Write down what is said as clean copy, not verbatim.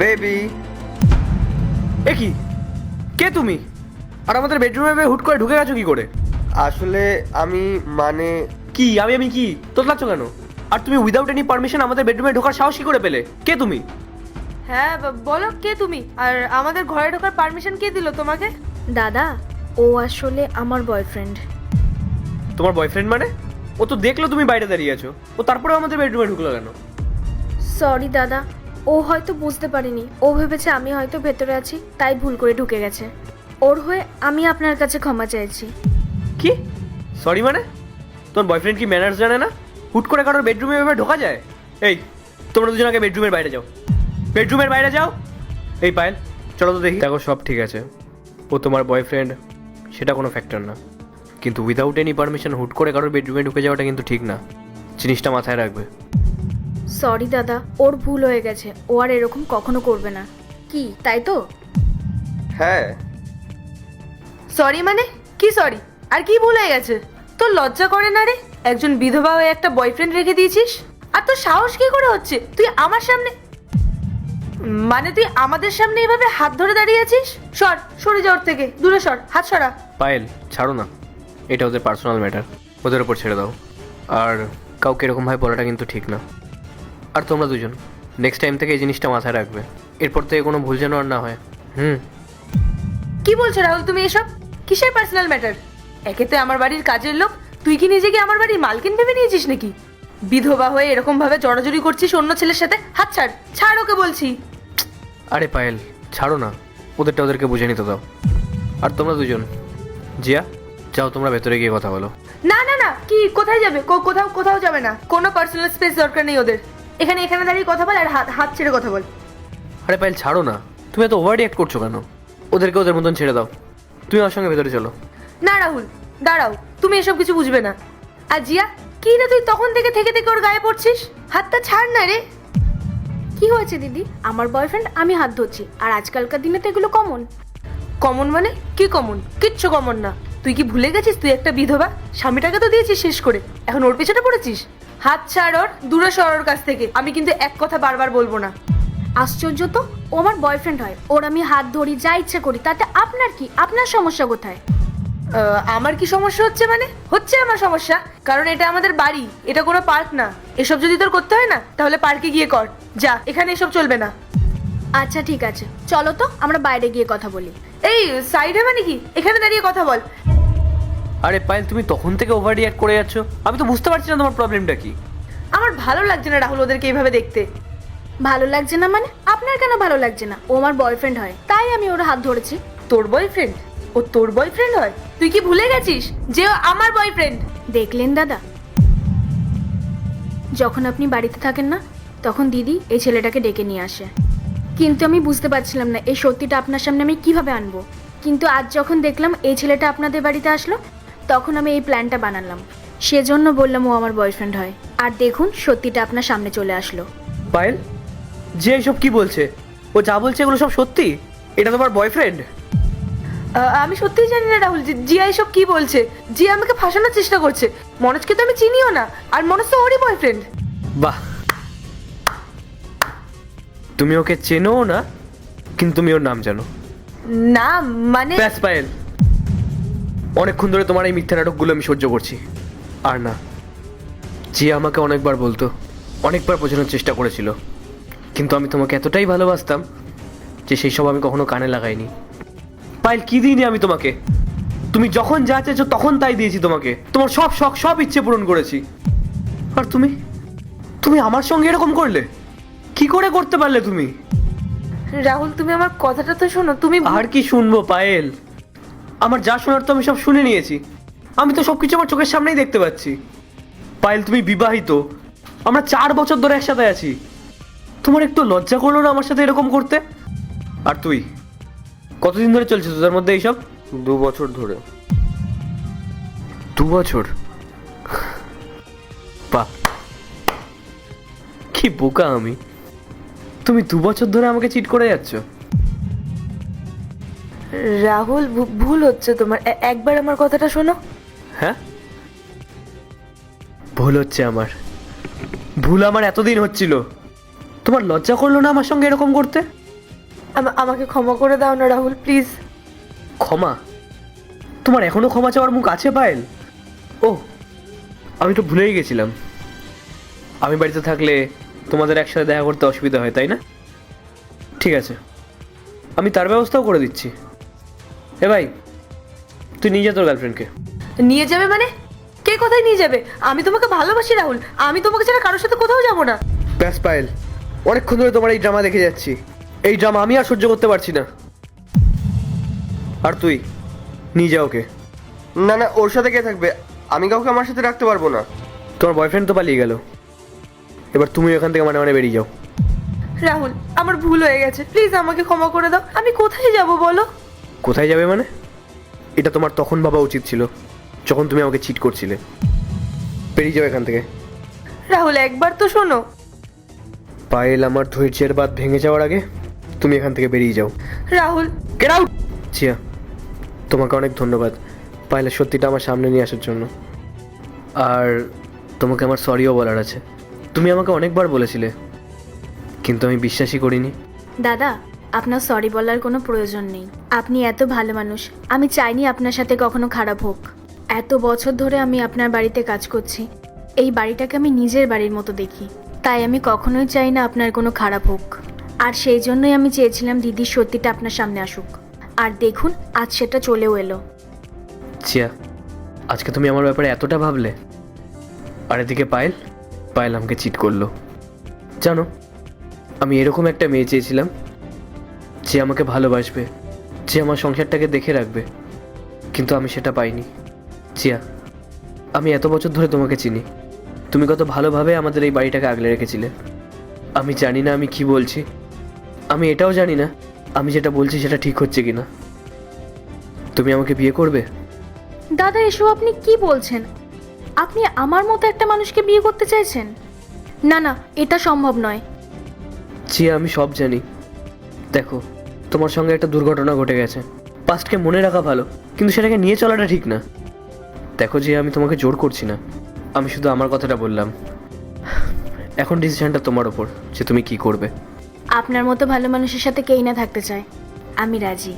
Baby, এ কি? কে তুমি? আর আমাদের বেডরুমে হুট করে ঢুকে গেছো কি করে? আসলে আমি কি আমি কি তোতলাচ্ছ কেন? আর তুমি উইদাউট এনি পারমিশন আমাদের বেডরুমে ঢোকার সাহস কি করে পেলে? কে তুমি? হ্যাঁ বলো কে তুমি, আর আমাদের ঘরে ঢোকার পারমিশন কে দিল তোমাকে? দাদা, ও আসলে আমার বয়ফ্রেন্ড। তোমার বয়ফ্রেন্ড মানে? ও তো দেখলো তুমি বাইরে দাঁড়িয়ে আছো, ও তারপরে আমাদের বেডরুমে ঢুকলো কেন? সরি দাদা, ও হয়তো বুঝতে পারেনি। ও ভেবেছে আমি হয়তো ভেতরে আছি, তাই ভুল করে ঢুকে গেছে। ওর হয়ে আমি আপনার কাছে ক্ষমা চাইছি। কি সরি মানে? তোমার বয়ফ্রেন্ড কি ম্যানার্স জানে না? হুট করে কারোর বেডরুমে এভাবে ঢোকা যায়? এই, তোমরা দুজন আগে বেডরুমের বাইরে যাও, বেডরুমের বাইরে যাও। এই পায়েল, চলো তো দেখি। দেখো, সব ঠিক আছে, ও তোমার বয়ফ্রেন্ড, সেটা কোনো ফ্যাক্টর না, কিন্তু উইদাউট এনি পারমিশন হুট করে কারোর বেডরুমে ঢুকে যাওয়াটা কিন্তু ঠিক না। জিনিসটা মাথায় রাখবে। সরি দাদা, ওর ভুল হয়ে গেছে। ও আর এরকম কখনো করবে না। কি তাই তো? হ্যাঁ। সরি মানে কি সরি? আর কি ভুল হয়ে গেছে? তোর লজ্জা করে না রে? একজন বিধবা হয়ে একটা বয়ফ্রেন্ড রেখে দিয়েছিস, আর তোর সাহস কি করে হচ্ছে তুই আমার সামনে, মানে তুই আমাদের সামনে এভাবে হাত ধরে দাঁড়িয়ে আছিস? সরে যা ওর থেকে, দূরে সর, হাত সরা। পায়েল, ছাড়ো না, এটা ওদের পার্সোনাল ম্যাটার, ওদের ওপর ছেড়ে দাও। আর কাউকে এরকমভাবে বলাটা কিন্তু ঠিক না। আর তোমরা দুজন নেক্সট টাইম থেকে এই জিনিসটা মাথায় রাখবে, এরপর থেকে কোনো ভুল যেন আর না হয়। কি বলছো রাহুল তুমি এসব? কিসের পার্সোনাল ম্যাটার? একে তো আমার বাড়ির কাজের লোক, তুই কি নিজেকে আমার বাড়ির মালকিন ভেবে নিয়েছিস নাকি? বিধবা হয়ে এরকম ভাবে জড়াজড়ি করছিস অন্য ছেলের সাথে? হাত ছাড়, ছাড় ওকে বলছি। আরে পায়েল, ছাড়ো না, ওদেরটা ওদেরকে বুঝে নিতে দাও। আর তোমরা দুজন, জিয়া, যাও তোমরা ভেতরে গিয়ে কথা বলো। না না না, কি কোথায় যাবে? কোথাও কোথাও যাবে না, কোনো পার্সোনাল স্পেস দরকার নেই ওদের। এখানে এখানে দাঁড়িয়ে কথা বল, আর হাত হাত ছেড়ে কথা বল। আরে পায়েল, ছাড়ো না, তুমি এত ওভার রিঅ্যাক্ট করছো কেন? ওদেরকে ওদের মতন ছেড়ে দাও, তুমি আমার সঙ্গে ভেতরে চলো। না রাহুল, দাঁড়াও, তুমি এসব কিছু বুঝবে না। আর জিয়া, কি রে তুই তখন থেকে থেকে ওর গায়ে পড়ছিস? হাতটা ছাড় না রে। কি হয়েছে দিদি? আমার বয়ফ্রেন্ড, আমি হাত ধরছি। আর আজকালকার দিনে তো এগুলো কমন। কমন মানে কি কমন? কিচ্ছু কমন না। তুই কি ভুলে গেছিস তুই একটা বিধবা? স্বামীটাকে তো দিয়েছিস শেষ করে, এখন ওর পেছনে পড়েছিস? হাত ছাড় ওর, দূরে সর ওর কাছ থেকে। আমি কিন্তু এক কথা বারবার বলবো না। আশ্চর্য তো, ও আমার বয়ফ্রেন্ড হয়, ওর আমি হাত ধরি, যা ইচ্ছে করি, তাতে আপনার কি? আপনার সমস্যা কোথায়? আমার কি সমস্যা হচ্ছে? মানে হচ্ছে আমার সমস্যা, কারণ এটা আমাদের বাড়ি, এটা কোনো পার্ক না। এসব যদি তোর করতে হয় না, তাহলে পার্কে গিয়ে কর, যা, এখানে এসব চলবে না। আচ্ছা ঠিক আছে, চলো তো আমরা বাইরে গিয়ে কথা বলি। এই সাইডে মানে কি? এখানে দাঁড়িয়ে কথা বল। আরে পায়েল, তুমি তখন থেকে ওভার রিঅ্যাক্ট করে যাচ্ছ, আমি তো বুঝতে পারছি না তোমার প্রবলেমটা কি। আমার ভালো লাগছে না রাহুল ওদেরকে এইভাবে দেখতে। ভালো লাগছে না মানে? আপনার কেন ভালো লাগছে না? ও আমার বয়ফ্রেন্ড হয়, তাই আমি ওর হাত ধরেছি। তোর বয়ফ্রেন্ড? ও তোর বয়ফ্রেন্ড হয়? তুই কি ভুলে গেছিস যে ও আমার বয়ফ্রেন্ড? দেখলেন দাদা, যখন আপনি বাড়িতে থাকেন না, তখন দিদি এই ছেলেটাকে ডেকে নিয়ে আসে। কিন্তু আমি বুঝতে পারছিলাম না এই সত্যিটা আপনার সামনে আমি কিভাবে আনবো। কিন্তু আজ যখন দেখলাম এই ছেলেটা আপনাদের বাড়িতে আসলো, তখন আমি এই প্ল্যানটা বানালাম। সেজন্য বললাম ও আমার বয়ফ্রেন্ড হয়। আর দেখুন, সত্যিটা আপনার সামনে চলে আসলো। পায়েল, যে এসব কি বলছে? ও যা বলছে এগুলো সব সত্যি? এটা তোমার বয়ফ্রেন্ড? আমি সত্যিই জানি না রাহুল, জিয়া এসব কি বলছে। জিয়া আমাকে ফাঁসানোর চেষ্টা করছে। মনোজকে তো আমি চিনিও না, আর মনোজ তো ওরই বয়ফ্রেন্ড। বাহ, তুমি ওকে চেনো না, কিন্তু তুমি ওর নাম জানো। না মানে ব্যাস পায়েল, অনেকক্ষণ ধরে তোমার এই মিথ্যা নাটকগুলো আমি সহ্য করছি। আর না, যে আমাকে অনেকবার বলতো, অনেকবার বোঝানোর চেষ্টা করেছিল, কিন্তু আমি তোমাকে এতটাই ভালোবাসতাম যে সেই সব আমি কখনো কানে লাগাইনি। পায়েল, কি দিইনি আমি তোমাকে? তুমি যখন যা চেয়েছো তখন তাই দিয়েছি তোমাকে, তোমার সব শখ সব ইচ্ছে পূরণ করেছি। আর তুমি তুমি আমার সঙ্গে এরকম করলে? কি করে করতে পারলে তুমি? রাহুল, তুমি আমার কথাটা তো শোনো। তুমি আর কি শুনবো পায়েল? আমার যা শোনার তো আমি সব শুনে নিয়েছি। আমি তো সবকিছু আমার চোখের সামনেই দেখতে পাচ্ছি। পায়েল, তুমি বিবাহিত, আমরা 4 বছর ধরে একসাথে আছি। তোমার একটু লজ্জা করলো না আমার সাথে এরকম করতে? আর তুই কতদিন ধরে চলছে তোদের মধ্যে এইসব? 2 বছর ধরে। 2 বছর? বাহ, কি বোকা আমি! তুমি 2 বছর ধরে আমাকে চিট করে যাচ্ছ। রাহুল, ভুল হচ্ছে তোমার। একবার আমার কথাটা শোনো। হ্যাঁ, ভুল হচ্ছে আমার। ভুল আমার এতদিন হচ্ছিল। তোমার লজ্জা করলো না আমার সঙ্গে এরকম করতে? আমাকে ক্ষমা করে দাও না রাহুল, প্লিজ। ক্ষমা? তোমার এখনো ক্ষমা চাওয়ার মুখ আছে পায়েল? ও, আমি তো ভুলেই গেছিলাম। আমি বাড়িতে থাকলে তোমাদের একসাথে দেখা করতে অসুবিধা হয়, তাই না? ঠিক আছে, আমি তার ব্যবস্থাও করে দিচ্ছি। এ ভাই, তুই নিয়ে যা তোর গার্লফ্রেন্ডকে। নিয়ে যাবে মানে? কে কোথায় নিয়ে যাবে? আমি তোমাকে ভালোবাসি রাহুল, আমি তোমাকে ছাড়া কারোর সাথে কোথাও যাবো না। ব্যাস পায়েল, অনেকক্ষণ ধরে তোমার এই ড্রামা দেখে যাচ্ছি। এই ড্রামা আমি আর সহ্য করতে পারছি না। আর তুই নিয়ে যা ওকে। না না, ওর সাথে কে থাকবে? আমি কাউকে আমার সাথে রাখতে পারবো না। তোমার বয়ফ্রেন্ড তো পালিয়ে গেল, এবার তুমি এখান থেকে মানে বেরিয়ে যাও। রাহুল, আমার ভুল হয়ে গেছে, প্লিজ আমাকে ক্ষমা করে দাও। আমি কোথায় যাব বলো? কোথায় যাবে মানে? এটা তোমার তখন ভাবা উচিত ছিল, যখন তুমি আমাকে চিট করছিলে। বেরিয়ে যাও এখান থেকে। রাহুল, একবার তো শোনো। পায়েল, আমার ধৈর্যের বাঁধ ভেঙে যাওয়ার আগে তুমি এখান থেকে বেরিয়ে যাও। Rahul, get out! জিয়া, তোমাকে অনেক ধন্যবাদ পায়েলের সত্যিটা আমার সামনে নিয়ে আসার জন্য। আর তোমাকে আমার সরিও বলার আছে। তুমি আমাকে অনেকবার বলেছিলে, কিন্তু আমি বিশ্বাসই করিনি। দাদা, আপনার সরি বলার কোনো প্রয়োজন নেই। আপনি এত ভালো মানুষ, আমি চাইনি আপনার সাথে কখনো খারাপ হোক। এত বছর ধরে আমি আপনার বাড়িতে কাজ করছি, এই বাড়িটাকে আমি নিজের বাড়ির মতো দেখি, তাই আমি কখনোই চাই না আপনার কোনো খারাপ হোক। আর সেই জন্যই আমি চেয়েছিলাম দিদির সত্যিটা আপনার সামনে আসুক। আর দেখুন, আজ সেটা চলেও এলো। জিয়া, আজকে তুমি আমার ব্যাপারে এতটা ভাবলে। আর এদিকে পায়েল, পায়েল আমাকে চিট করলো। জানো, আমি এরকম একটা মেয়ে চেয়েছিলাম, যে আমাকে ভালোবাসবে, যে আমার সংসারটাকে দেখে রাখবে, কিন্তু আমি সেটা পাইনি। জিয়া, আমি এত বছর ধরে তোমাকে চিনি, তুমি কত ভালোভাবে আমাদের এই বাড়িটাকে আগলে রেখেছিলে। আমি জানি না আমি কি বলছি, আমি এটাও জানি না আমি যেটা বলছি সেটা ঠিক হচ্ছে কিনা। তুমি আমাকে বিয়ে করবে? দাদা, এসব আপনি কি বলছেন? আপনি আমার মতো একটা মানুষকে বিয়ে করতে চাইছেন? না না, এটা সম্ভব নয়। জিয়া, আমি সব জানি। দেখো, তোমার সঙ্গে একটা দুর্ঘটনা ঘটে গেছে। পাস্টকে মনে রাখা ভালো, কিন্তু সেটাকে নিয়ে চলাটা ঠিক না। দেখো জিয়া, আমি তোমাকে জোর করছি না, আমি শুধু আমার কথাটা বললাম। এখন ডিসিশনটা তোমার ওপর, যে তুমি কি করবে। আপনার মতো ভালো মানুষের সাথে কেই না থাকতে চায়, আমি রাজি।